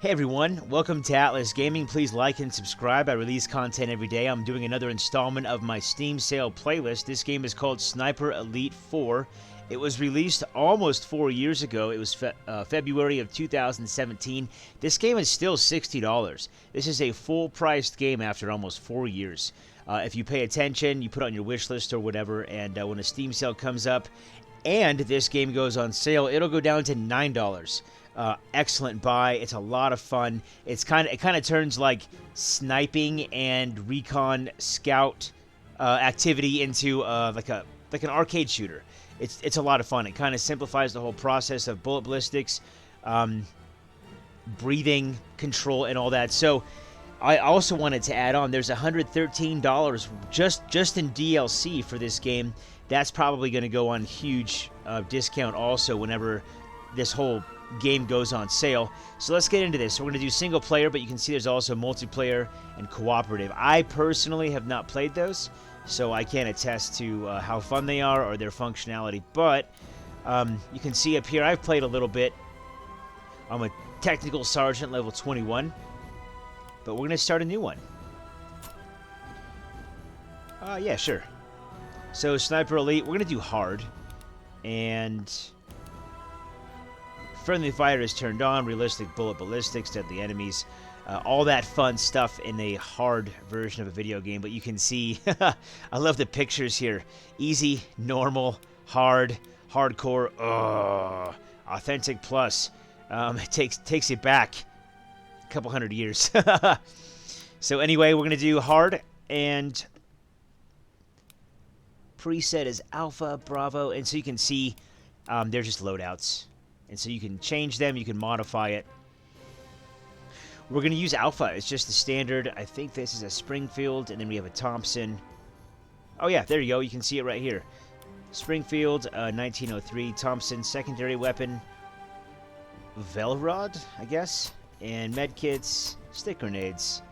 Hey everyone, welcome to Atlas Gaming. Please like and subscribe. I release content every day. I'm doing another installment of my Steam sale playlist. This game is called Sniper Elite 4. It was released almost 4 years ago. It was February of 2017. This game is still $60. This is a full-priced game after almost 4 years. If you pay attention, you put it on your wish list or whatever, and when a Steam sale comes up and this game goes on sale, it'll go down to $9. Excellent buy. It's a lot of fun. It kind of turns like sniping and recon scout activity into like an arcade shooter. It's a lot of fun. It kind of simplifies the whole process of bullet ballistics, breathing control, and all that. So I also wanted to add on, there's $113 just in DLC for this game. That's probably going to go on huge discount also whenever this whole game goes on sale. So let's get into this. So we're going to do single player, but you can see there's also multiplayer and cooperative. I personally have not played those, so I can't attest to how fun they are or their functionality, but you can see up here I've played a little bit. I'm a technical sergeant level 21, but we're going to start a new one. Yeah, sure. So Sniper Elite, we're going to do hard, and friendly fire is turned on, realistic bullet ballistics, deadly enemies, all that fun stuff in a hard version of a video game. But you can see, I love the pictures here. Easy, normal, hard, hardcore, authentic plus. It takes it back a couple hundred years. So anyway, we're going to do hard, and preset is alpha, bravo, and so you can see they're just loadouts. And so you can change them, you can modify it. We're going to use alpha. It's just the standard. I think this is a Springfield, and then we have a Thompson. Oh yeah, there you go. You can see it right here. Springfield, 1903. Thompson, secondary weapon. Velrod, I guess. And medkits, stick grenades.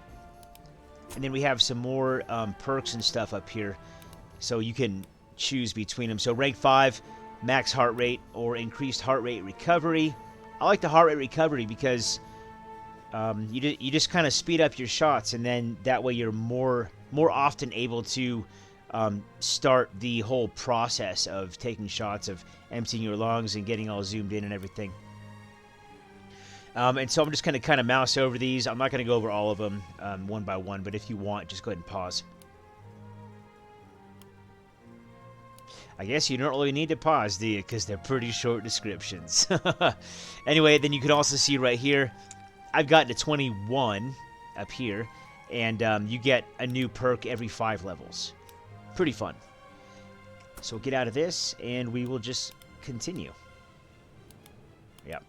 And then we have some more perks and stuff up here. So you can choose between them. So rank 5. Max heart rate or increased heart rate recovery. I like the heart rate recovery because you just kind of speed up your shots, and then that way you're more often able to start the whole process of taking shots, of emptying your lungs and getting all zoomed in and everything. And so I'm just going to kind of mouse over these. I'm not going to go over all of them one by one, but if you want, just go ahead and pause. I guess you don't really need to pause, do you? Because they're pretty short descriptions. Anyway, then you can also see right here, I've gotten to 21 up here, and you get a new perk every 5 levels. Pretty fun. So we'll get out of this, and we will just continue. Yep.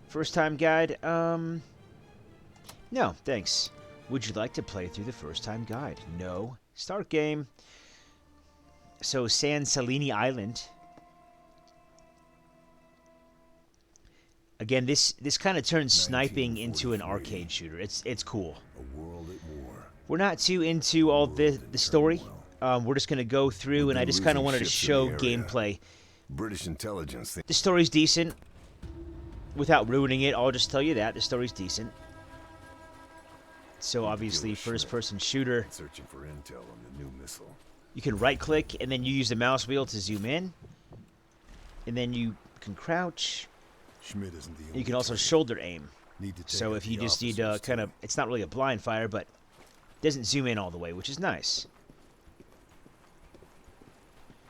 First time guide? No, thanks. Would you like to play through the first time guide? No. Start game. So San Celini Island. Again, this kind of turns sniping into an arcade shooter. It's cool. We're not too into all the story. We're just gonna go through, and I just kind of wanted to show gameplay. British intelligence. The story's decent. Without ruining it, I'll just tell you that the story's decent. So obviously, first-person shooter. Searching for intel on the new missile. You can right-click, and then you use the mouse wheel to zoom in. And then you can crouch. Schmidt isn't the only You can also shoulder aim. So if you just need kind of, it's not really a blind fire, but it doesn't zoom in all the way, which is nice.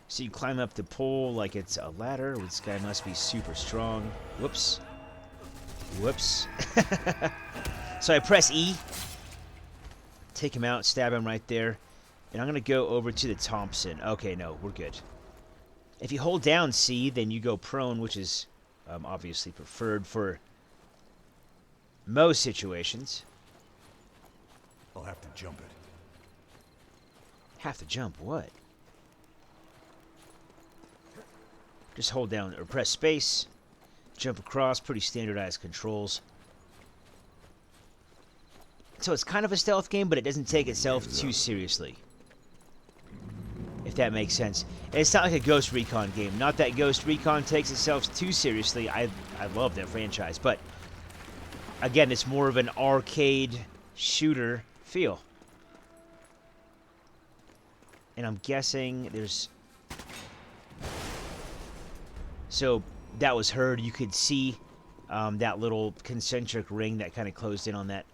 So you climb up the pole like it's a ladder. This guy must be super strong. Whoops. Whoops. So I press E. Take him out, stab him right there. And I'm going to go over to the Thompson. Okay, no, we're good. If you hold down C, then you go prone, which is obviously preferred for most situations. I'll have to jump it. Have to jump what? Just hold down or press space. Jump across, pretty standardized controls. So it's kind of a stealth game, but it doesn't take itself too seriously. If that makes sense. And it's not like a Ghost Recon game. Not that Ghost Recon takes itself too seriously. I love that franchise. But, again, it's more of an arcade shooter feel. And I'm guessing there's... So, that was heard. You could see that little concentric ring that kind of closed in on that.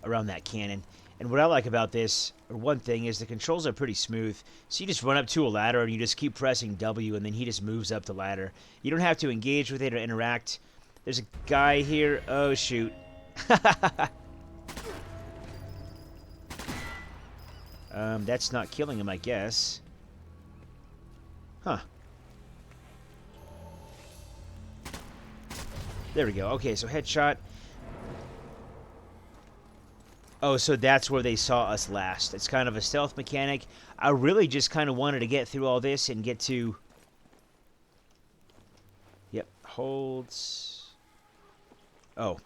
Around that cannon. And what I like about this, or one thing, is the controls are pretty smooth. So you just run up to a ladder and you just keep pressing W and then he just moves up the ladder. You don't have to engage with it or interact. There's a guy here. Oh, shoot. That's not killing him, I guess. Huh. There we go. Okay, so headshot. Oh, so that's where they saw us last. It's kind of a stealth mechanic. I really just kind of wanted to get through all this and get to... Yep, holds... Oh.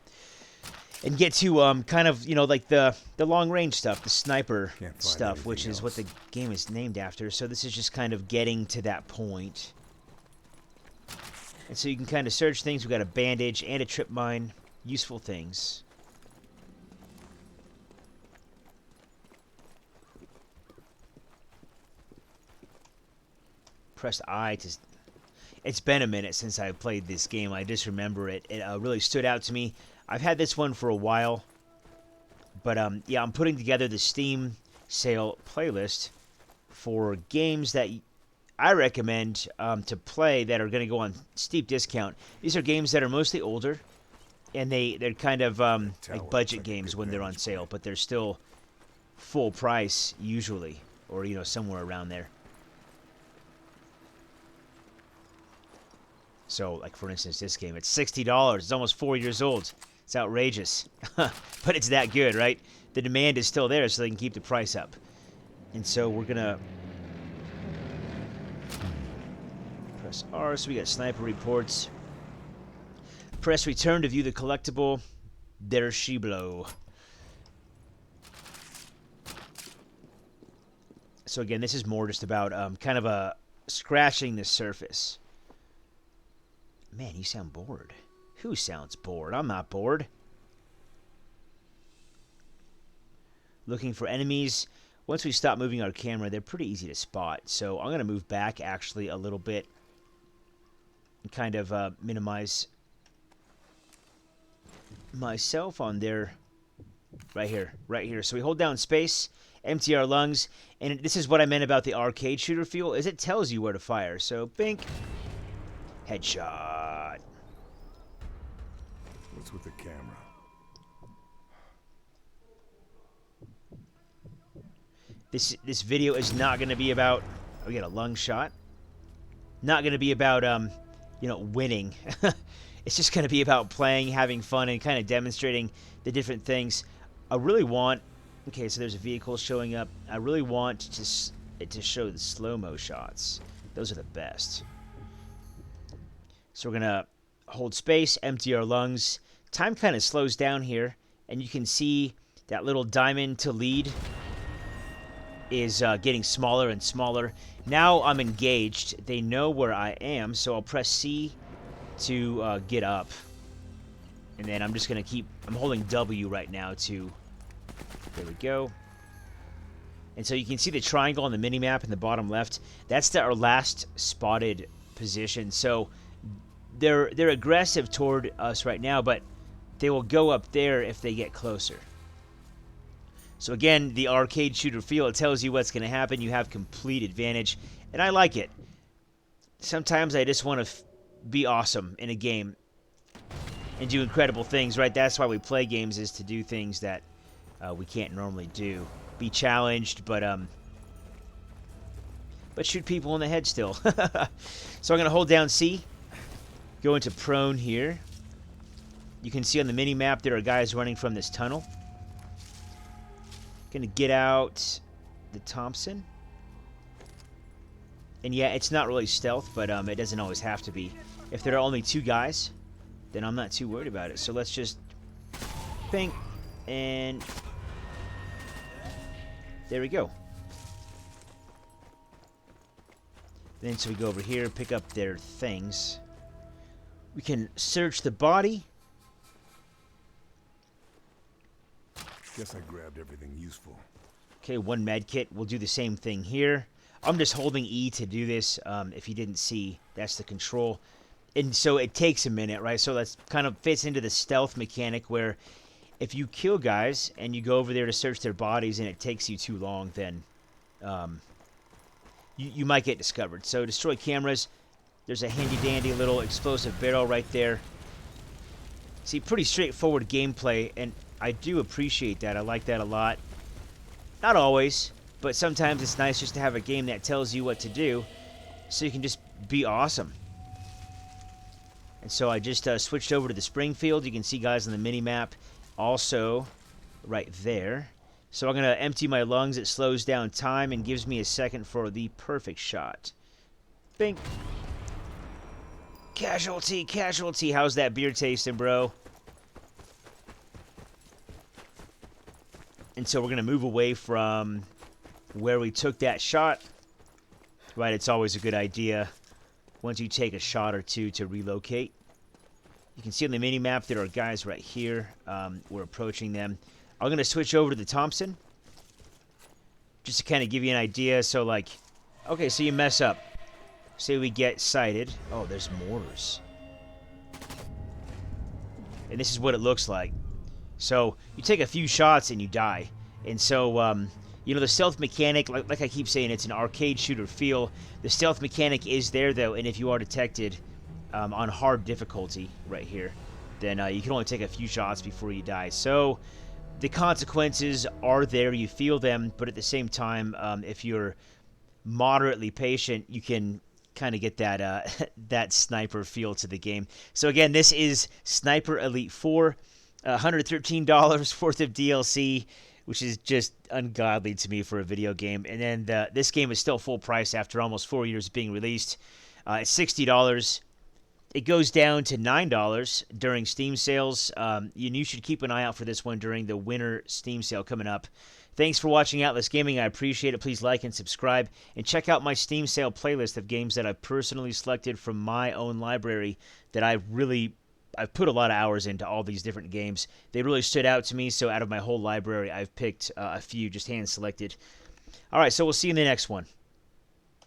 And get to, kind of, you know, like the long-range stuff, the sniper stuff, which is what the game is named after. So this is just kind of getting to that point. And so you can kind of search things. We've got a bandage and a trip mine. Useful things. Press I to... It's been a minute since I played this game. I just remember it. It really stood out to me. I've had this one for a while. But, yeah, I'm putting together the Steam sale playlist for games that I recommend to play that are going to go on steep discount. These are games that are mostly older. And they're kind of like budget games when they're on sale. But they're still full price, usually. Or, you know, somewhere around there. So, like, for instance, this game, it's $60. It's almost 4 years old. It's outrageous. But it's that good, right? The demand is still there, so they can keep the price up. And so we're going to press R, so we got sniper reports. Press return to view the collectible. There she blow. So, again, this is more just about kind of scratching the surface. Man, you sound bored. Who sounds bored? I'm not bored. Looking for enemies. Once we stop moving our camera, they're pretty easy to spot. So I'm going to move back, actually, a little bit. And kind of minimize myself on there. Right here. Right here. So we hold down space, empty our lungs. And this is what I meant about the arcade shooter feel, is it tells you where to fire. So, bink. Headshot. What's with the camera? This video is not going to be about... Oh, we got a lung shot. Not going to be about, you know, winning. It's just going to be about playing, having fun, and kind of demonstrating the different things. I really want... Okay, so there's a vehicle showing up. I really want to show the slow-mo shots. Those are the best. So we're going to hold space, empty our lungs. Time kind of slows down here, and you can see that little diamond to lead is getting smaller and smaller. Now I'm engaged. They know where I am, so I'll press C to get up. And then I'm just going to keep... I'm holding W right now to... There we go. And so you can see the triangle on the minimap in the bottom left. That's our last spotted position. So... They're aggressive toward us right now, but they will go up there if they get closer. So again, the arcade shooter feel, it tells you what's going to happen. You have complete advantage, and I like it. Sometimes I just want to be awesome in a game and do incredible things, right? That's why we play games, is to do things that we can't normally do. Be challenged, but shoot people in the head still. So I'm going to hold down C. Go into prone here. You can see on the mini-map there are guys running from this tunnel. Gonna get out the Thompson. And yeah, it's not really stealth, but it doesn't always have to be. If there are only two guys, then I'm not too worried about it. So let's just... Ping. And there we go. Then so we go over here, pick up their things. We can search the body. Guess I grabbed everything useful. Okay, one med kit. We'll do the same thing here. I'm just holding E to do this. If you didn't see, that's the control. And so it takes a minute, right? So that kind of fits into the stealth mechanic where if you kill guys and you go over there to search their bodies and it takes you too long, then you might get discovered. So destroy cameras. There's a handy-dandy little explosive barrel right there. See, pretty straightforward gameplay, and I do appreciate that. I like that a lot. Not always, but sometimes it's nice just to have a game that tells you what to do so you can just be awesome. And so I just switched over to the Springfield. You can see guys on the mini-map also right there. So I'm going to empty my lungs. It slows down time and gives me a second for the perfect shot. Bink. Casualty, casualty. How's that beer tasting, bro? And so we're going to move away from where we took that shot. Right, it's always a good idea once you take a shot or two to relocate. You can see on the mini-map there are guys right here. We're approaching them. I'm going to switch over to the Thompson just to kind of give you an idea. So, like, okay, so you mess up. Say we get sighted. Oh, there's mortars. And this is what it looks like. So you take a few shots and you die. And so, you know, the stealth mechanic, like I keep saying, it's an arcade shooter feel. The stealth mechanic is there, though, and if you are detected on hard difficulty right here, then you can only take a few shots before you die. So the consequences are there. You feel them, but at the same time, if you're moderately patient, you can kind of get that that sniper feel to the game. So again, this is Sniper Elite 4, $113 worth of DLC, which is just ungodly to me for a video game. And then this game is still full price after almost 4 years of being released. It's $60. It goes down to $9 during Steam sales. You should keep an eye out for this one during the winter Steam sale coming up. Thanks for watching Atlas Gaming. I appreciate it. Please like and subscribe. And check out my Steam sale playlist of games that I've personally selected from my own library that I've put a lot of hours into all these different games. They really stood out to me, so out of my whole library, I've picked a few, just hand-selected. All right, so we'll see you in the next one.